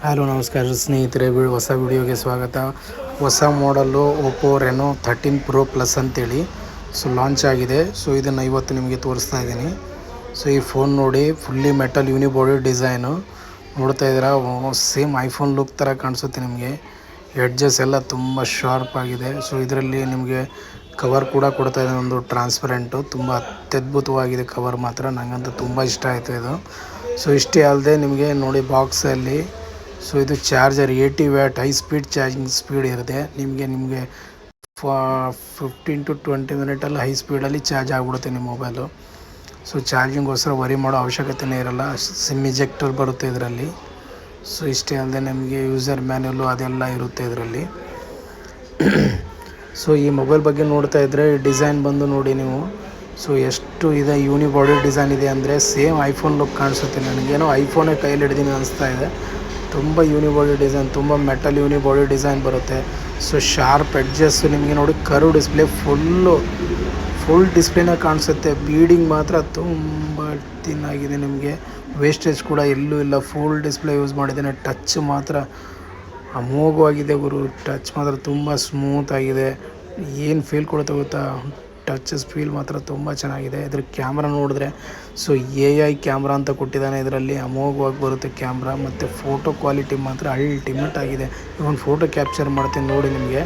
Hello ನಮಸ್ಕಾರ ಸ್ನೇಹಿತರೆ, ಹೊಸ ವಿಡಿಯೋಗೆ ಸ್ವಾಗತ. ಹೊಸ ಮಾಡಲು ಓಪೋ ರೆನೋ 13 ಪ್ರೋ ಪ್ಲಸ್ ಅಂತೇಳಿ ಲಾಂಚ್ ಆಗಿದೆ. ಇದನ್ನು ಇವತ್ತು ನಿಮಗೆ ತೋರಿಸ್ತಾ ಇದ್ದೀನಿ. ಈ ಫೋನ್ ನೋಡಿ, ಫುಲ್ಲಿ ಮೆಟಲ್ ಯೂನಿಬಾಡಿ ಡಿಸೈನು ನೋಡ್ತಾ ಇದ್ದೀರಾ. ಸೇಮ್ ಐಫೋನ್ ಲುಕ್ ಥರ ಕಾಣಿಸುತ್ತೆ ನಿಮಗೆ. ಎಡ್ಜಸ್ ಎಲ್ಲ ತುಂಬ ಶಾರ್ಪ್ ಆಗಿದೆ. ಇದರಲ್ಲಿ ನಿಮಗೆ ಕವರ್ ಕೂಡ ಕೊಡ್ತಾ ಇದೆ, ಒಂದು ಟ್ರಾನ್ಸ್ಪರೆಂಟು. ತುಂಬ ಅತ್ಯದ್ಭುತವಾಗಿದೆ ಕವರ್ ಮಾತ್ರ. ನನಗಂತೂ ತುಂಬ ಇಷ್ಟ ಆಯಿತು ಇದು. ಇಷ್ಟೇ ಅಲ್ಲದೆ ನಿಮಗೆ ನೋಡಿ ಬಾಕ್ಸಲ್ಲಿ ಇದು charger 80 watt high speed charging speed ಇರುತ್ತೆ. ನಿಮಗೆ 15 to 20 ಮಿನಿಟಲ್ಲಿ ಹೈ ಸ್ಪೀಡಲ್ಲಿ ಚಾರ್ಜ್ ಆಗಿಬಿಡುತ್ತೆ ನಿಮ್ಮ ಮೊಬೈಲು. ಚಾರ್ಜಿಂಗೋಸ್ಕರ ವರಿ ಮಾಡೋ ಅವಶ್ಯಕತೆಯೇ ಇರೋಲ್ಲ. ಸಿಮ್ ಇಜೆಕ್ಟರ್ ಬರುತ್ತೆ ಇದರಲ್ಲಿ. ಇಷ್ಟೇ ಅಲ್ಲದೆ ನಿಮಗೆ ಯೂಸರ್ ಮ್ಯಾನ್ಯಲ್ಲು ಅದೆಲ್ಲ ಇರುತ್ತೆ ಇದರಲ್ಲಿ. ಈ ಮೊಬೈಲ್ ಬಗ್ಗೆ ನೋಡ್ತಾ ಇದ್ದರೆ ಡಿಸೈನ್ ಬಂದು ನೋಡಿ ನೀವು. ಎಷ್ಟು ಇದೆ, ಯೂನಿಬಾಡಿ ಡಿಸೈನ್ ಇದೆ ಅಂದರೆ ಸೇಮ್ ಐಫೋನ್ ಲುಕ್ ಕಾಣಿಸುತ್ತೆ. ನನಗೇನೋ ಐಫೋನೇ ಕೈಯಲ್ಲಿ ಹಿಡ್ದೀನಿ ಅನಿಸ್ತಾ ಇದೆ. ತುಂಬ ಯೂನಿಬಾಡಿ ಡಿಸೈನ್, ತುಂಬ ಮೆಟಲ್ ಯೂನಿಬಾಡಿ ಡಿಸೈನ್ ಬರುತ್ತೆ. ಶಾರ್ಪ್ ಎಡ್ಜಸ್ಸು ನಿಮಗೆ ನೋಡಿ. ಕರ್ವ್ ಡಿಸ್ಪ್ಲೇ ಫುಲ್ ಡಿಸ್ಪ್ಲೇನ ಕಾಣಿಸುತ್ತೆ. ಬೀಡಿಂಗ್ ಮಾತ್ರ ತುಂಬ ತಿನ್ನಾಗಿದೆ. ನಿಮಗೆ ವೇಸ್ಟೇಜ್ ಕೂಡ ಎಲ್ಲೂ ಇಲ್ಲ. ಫುಲ್ ಡಿಸ್ಪ್ಲೇ ಯೂಸ್ ಮಾಡಿದ್ದೇನೆ. ಟಚ್ ಮಾತ್ರ ಅಮೋಘವಾಗಿದೆ ಗುರು. ಟಚ್ ಮಾತ್ರ ತುಂಬ ಸ್ಮೂತ್ ಆಗಿದೆ. ಏನು ಫೀಲ್ ಕೊಡುತ್ತೆ ಗೊತ್ತಾ, ಟಚಸ್ ಫೀಲ್ ಮಾತ್ರ ತುಂಬ ಚೆನ್ನಾಗಿದೆ. ಇದ್ರ ಕ್ಯಾಮ್ರಾ ನೋಡಿದ್ರೆ AI ಕ್ಯಾಮ್ರಾ ಅಂತ ಕೊಟ್ಟಿದ್ದಾನೆ ಇದರಲ್ಲಿ. ಅಮೋಘವಾಗಿ ಬರುತ್ತೆ ಕ್ಯಾಮ್ರಾ. ಮತ್ತು ಫೋಟೋ ಕ್ವಾಲಿಟಿ ಮಾತ್ರ ಅಲ್ಟಿಮೇಟ್ ಆಗಿದೆ. ಒಂದು ಫೋಟೋ ಕ್ಯಾಪ್ಚರ್ ಮಾಡ್ತೀನಿ ನೋಡಿ, ನಿಮಗೆ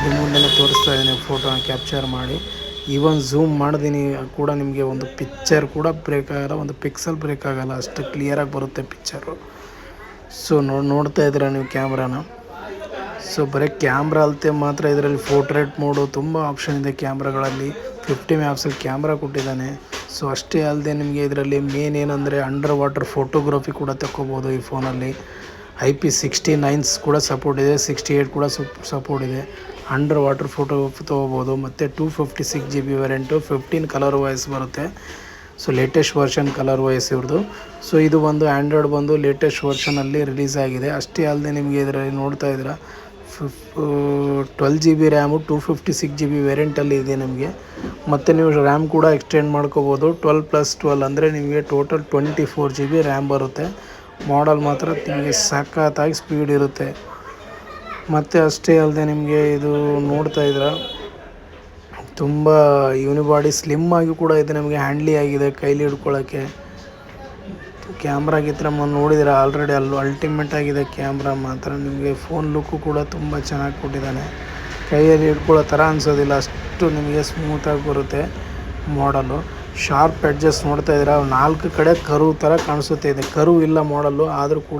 ನಿಮ್ಮ ಮುಂದೆ ತೋರಿಸ್ತಾ ಇದ್ದೀನಿ. ಫೋಟೋನ ಕ್ಯಾಪ್ಚರ್ ಮಾಡಿ ಈವನ್ ಝೂಮ್ ಮಾಡಿದ್ದೀನಿ ಕೂಡ ನಿಮಗೆ ಒಂದು ಪಿಕ್ಚರ್ ಕೂಡ ಬ್ರೇಕ್ ಆಗೋಲ್ಲ, ಒಂದು ಪಿಕ್ಸಲ್ ಬ್ರೇಕ್ ಆಗೋಲ್ಲ. ಅಷ್ಟು ಕ್ಲಿಯರಾಗಿ ಬರುತ್ತೆ ಪಿಕ್ಚರು. ನೋಡ್ತಾ ಇದ್ದೀರಾ ನೀವು ಕ್ಯಾಮ್ರಾನ. ಬರೀ ಕ್ಯಾಮ್ರಾ ಅಲ್ಲದೆ ಮಾತ್ರ ಇದರಲ್ಲಿ ಪೋರ್ಟ್ರೇಟ್ ಮೋಡು ತುಂಬ ಆಪ್ಷನ್ ಇದೆ ಕ್ಯಾಮ್ರಾಗಳಲ್ಲಿ. 50 ಮೆಗಾಪಿಕ್ಸೆಲ್ ಕ್ಯಾಮ್ರಾ ಕೊಟ್ಟಿದ್ದಾನೆ. ಅಷ್ಟೇ ಅಲ್ಲದೆ ನಿಮಗೆ ಇದರಲ್ಲಿ ಮೇನ್ ಏನಂದರೆ ಅಂಡರ್ ವಾಟರ್ ಫೋಟೋಗ್ರಫಿ ಕೂಡ ತಗೋಬೋದು ಈ ಫೋನಲ್ಲಿ. IP69 ಕೂಡ ಸಪೋರ್ಟ್ ಇದೆ, 68 ಕೂಡ ಸಪೋರ್ಟ್ ಇದೆ. ಅಂಡರ್ ವಾಟರ್ ಫೋಟೋ ತೊಗೋಬೋದು. ಮತ್ತು 256 GB ವೇರಿಯಂಟು, 15 ಕಲರ್ ವಾಯ್ಸ್ ಬರುತ್ತೆ. ಲೇಟೆಸ್ಟ್ ವರ್ಷನ್ ಕಲರ್ ವಾಯ್ಸ್ ಇವ್ರದ್ದು. ಇದು ಒಂದು ಆ್ಯಂಡ್ರಾಯ್ಡ್ ಬಂದು ಲೇಟೆಸ್ಟ್ ವರ್ಷನಲ್ಲಿ ರಿಲೀಸ್ ಆಗಿದೆ. ಅಷ್ಟೇ ಅಲ್ಲದೆ ನಿಮಗೆ ಇದರಲ್ಲಿ ನೋಡ್ತಾ ಇದ್ದೀರಾ 12 GB ರ್ಯಾಮು, 256 GB ವೇರಿಯಂಟಲ್ಲಿ ಇದೆ ನಿಮಗೆ. ಮತ್ತು ನೀವು ರ್ಯಾಮ್ ಕೂಡ ಎಕ್ಸ್ಟೆಂಡ್ ಮಾಡ್ಕೋಬೋದು. 12+12 ಅಂದರೆ ನಿಮಗೆ ಟೋಟಲ್ 24 GB ರ್ಯಾಮ್ ಬರುತ್ತೆ. ಮಾಡಲ್ ಮಾತ್ರ ನಿಮಗೆ ಸಖತ್ತಾಗಿ ಸ್ಪೀಡ್ ಇರುತ್ತೆ. ಮತ್ತು ಅಷ್ಟೇ ಅಲ್ಲದೆ ನಿಮಗೆ ಇದು ನೋಡ್ತಾ ಇದ್ದೀರಾ, ತುಂಬ ಯೂನಿಬಾಡಿ ಸ್ಲಿಮ್ ಆಗಿ ಕೂಡ ಇದೆ. ನಮಗೆ ಹ್ಯಾಂಡ್ಲಿ ಆಗಿದೆ ಕೈಲಿ ಹಿಡ್ಕೊಳ್ಳೋಕ್ಕೆ. ಕ್ಯಾಮ್ರಾಗಿತ್ರ ನೋಡಿದರೆ ಆಲ್ರೆಡಿ ಅಲ್ಟಿಮೇಟ್ ಆಗಿದೆ ಕ್ಯಾಮ್ರಾ ಮಾತ್ರ. ನಿಮಗೆ ಫೋನ್ ಲುಕ್ಕು ಕೂಡ ತುಂಬ ಚೆನ್ನಾಗಿ ಕೊಟ್ಟಿದ್ದಾನೆ. ಕೈಯಲ್ಲಿ ಹಿಡ್ಕೊಳ್ಳೋ ಥರ ಅನಿಸೋದಿಲ್ಲ, ಅಷ್ಟು ನಿಮಗೆ ಸ್ಮೂತಾಗಿ ಬರುತ್ತೆ ಮಾಡಲು. ಶಾರ್ಪ್ ಎಡ್ಜಸ್ ನೋಡ್ತಾ ಇದ್ದೀರಾ, 4 ಕಡೆ ಕರ್ವ್ ಥರ ಕಾಣಿಸುತ್ತೆ. ಇದೆ ಕರ್ವ್ ಇಲ್ಲ ಮಾಡಲು, ಆದರೂ ಕೂಡ